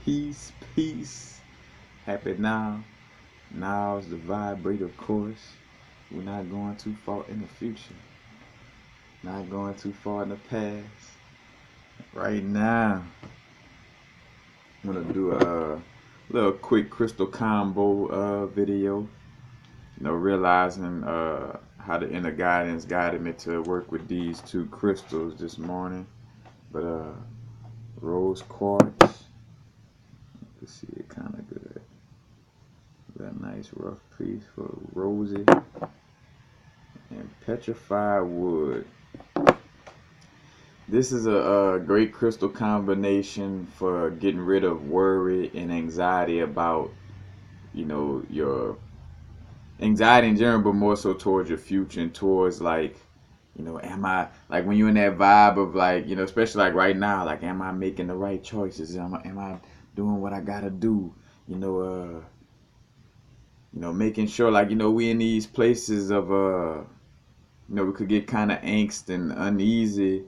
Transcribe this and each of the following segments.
Peace, peace. Happy now. Now's the vibrate, of course. We're not going too far in the future. Not going too far in the past. Right now, I'm gonna do a little quick crystal combo video. Realizing how the inner guidance guided me to work with these two crystals this morning. But rose quartz. You can see it kind of good. Got a nice rough piece for rosy and petrified wood. This is a great crystal combination for getting rid of worry and anxiety about, your anxiety in general, but more so towards your future and towards am I, like, when you're in that vibe of especially like right now, like, am I making the right choices? Am I doing what I gotta do? Making sure, we in these places of we could get kind of angst and uneasy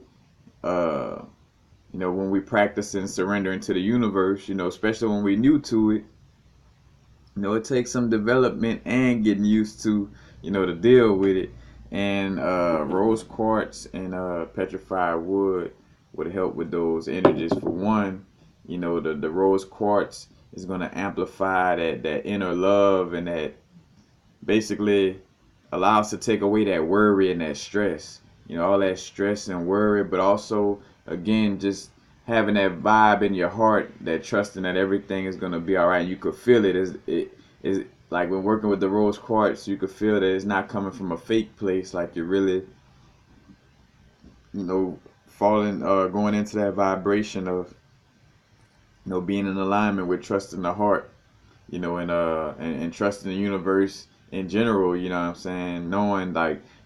when we practice and surrendering to the universe, especially when we're new to it. It takes some development and getting used to, to deal with it. And rose quartz and petrified wood would help with those energies. For one, the rose quartz is going to amplify that inner love, and that basically allows to take away that worry and that stress, all that stress and worry, but also, again, just having that vibe in your heart, that trusting that everything is going to be all right. You could feel it. It is like when working with the rose quartz, you could feel that it's not coming from a fake place, like you're really, falling, going into that vibration of, being in alignment with trusting the heart, and trusting the universe in general, you know what I'm saying? Knowing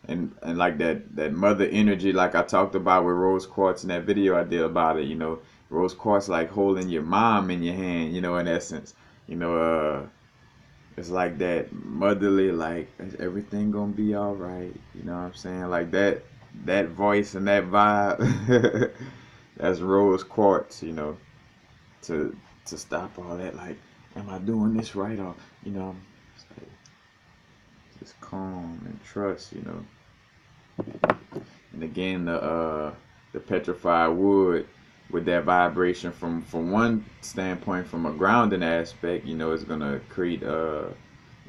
and like that mother energy, like I talked about with rose quartz in that video I did about it, rose quartz like holding your mom in your hand, in essence. It's like that motherly, like, is everything gonna be all right? You know what I'm saying? Like that voice and that vibe. That's rose quartz, to stop all that, like, am I doing this right? Or, just calm and trust, And again, the petrified wood, with that vibration from one standpoint, from a grounding aspect, it's gonna create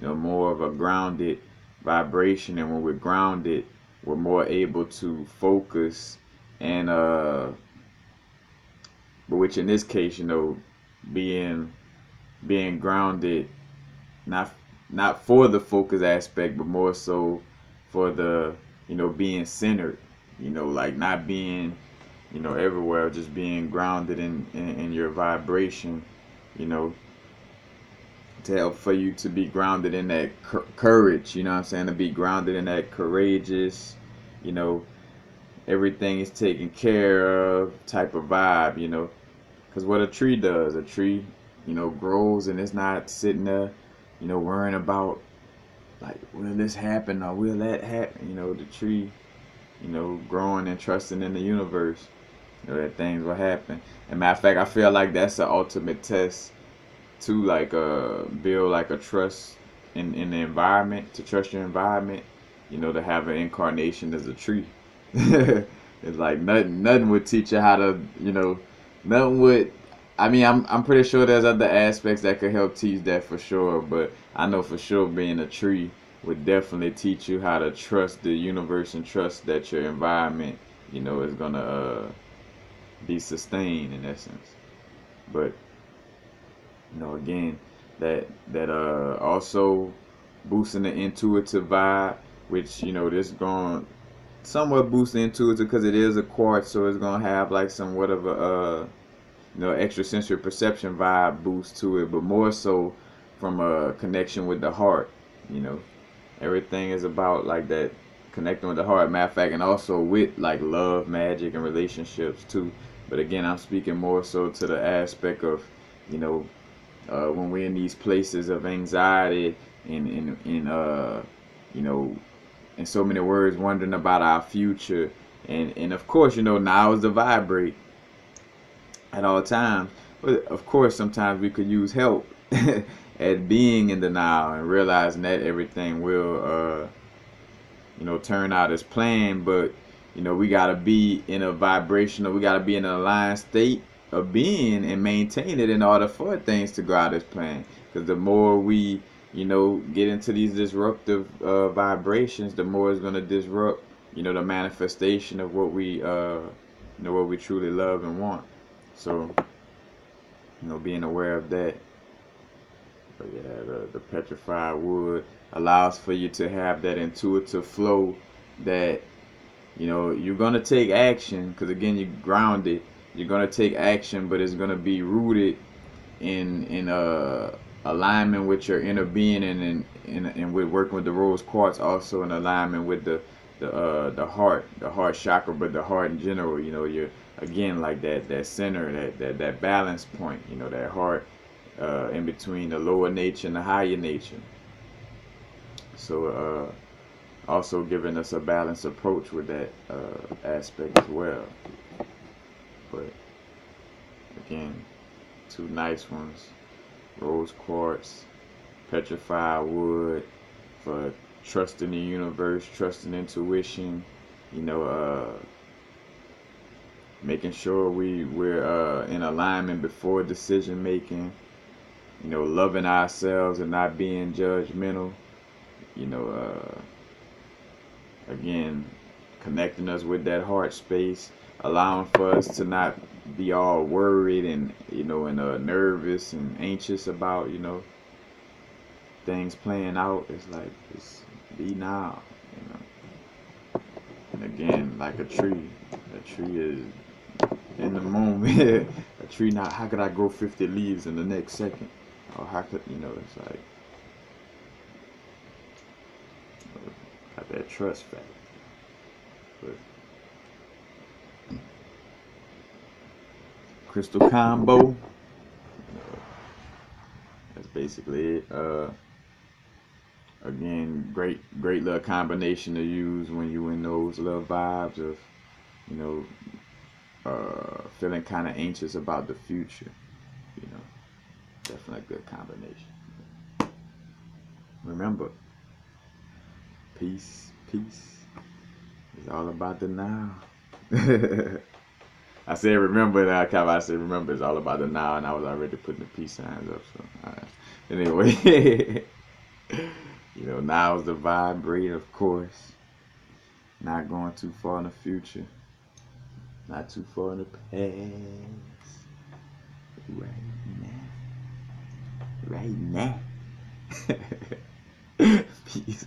more of a grounded vibration. And when we're grounded, we're more able to focus and but which in this case, being grounded, not for the focus aspect, but more so for the, being centered, like not being, everywhere, just being grounded in your vibration, to help for you to be grounded in that courage, what I'm saying, to be grounded in that courageous, you know, everything is taken care of type of vibe, because what a tree does, a tree, grows, and it's not sitting there, worrying about, like, will this happen or will that happen? The tree, growing and trusting in the universe, that things will happen. And matter of fact, I feel like that's the ultimate test to, like, build like a trust in the environment, to trust your environment, to have an incarnation as a tree. It's like nothing would teach you how to, nothing would. I mean, I'm pretty sure there's other aspects that could help teach that for sure, but I know for sure being a tree would definitely teach you how to trust the universe and trust that your environment, is gonna be sustained in essence. But again, that also boosting the intuitive vibe, which, this going somewhat boost the intuitive because it is a quartz, so it's gonna have like somewhat of a extrasensory perception vibe boost to it, but more so from a connection with the heart. Everything is about like that, connecting with the heart. Matter of fact, and also with like love, magic, and relationships too. But again, I'm speaking more so to the aspect of, when we're in these places of anxiety and in so many words, wondering about our future. And of course, now is the vibrate at all times. But of course, sometimes we could use help at being in denial and realizing that everything will, turn out as planned. But we gotta be in a vibrational, we gotta be in an aligned state of being and maintain it in order for things to go out as planned. Because the more we, get into these disruptive vibrations, the more it's gonna disrupt, the manifestation of what we truly love and want. So, being aware of that. But yeah, the petrified wood allows for you to have that intuitive flow that you're gonna take action, because again you're grounded. You're gonna take action, but it's gonna be rooted in alignment with your inner being, and with working with the rose quartz, also in alignment with the heart chakra, but the heart in general. You're again like that center, that balance point. That heart in between the lower nature and the higher nature. So also giving us a balanced approach with that aspect as well. But again, two nice ones: rose quartz, petrified wood for trusting the universe, trusting intuition. You know, making sure we're in alignment before decision making. Loving ourselves and not being judgmental. You know, again, connecting us with that heart space, allowing for us to not be all worried and nervous and anxious about things playing out. It's like, just be now. And again, like a tree is in the moment. A tree, not how could I grow 50 leaves in the next second, or how could it's like got that trust factor. But crystal combo, that's basically it. Again, great little combination to use when you in those little vibes of feeling kind of anxious about the future. Definitely a good combination. Remember, peace is all about the now. I said remember that. I said remember it's all about the now, and I was already putting the peace signs up. So anyway, now's the vibrate, of course. Not going too far in the future, not too far in the past. Right now. Peace.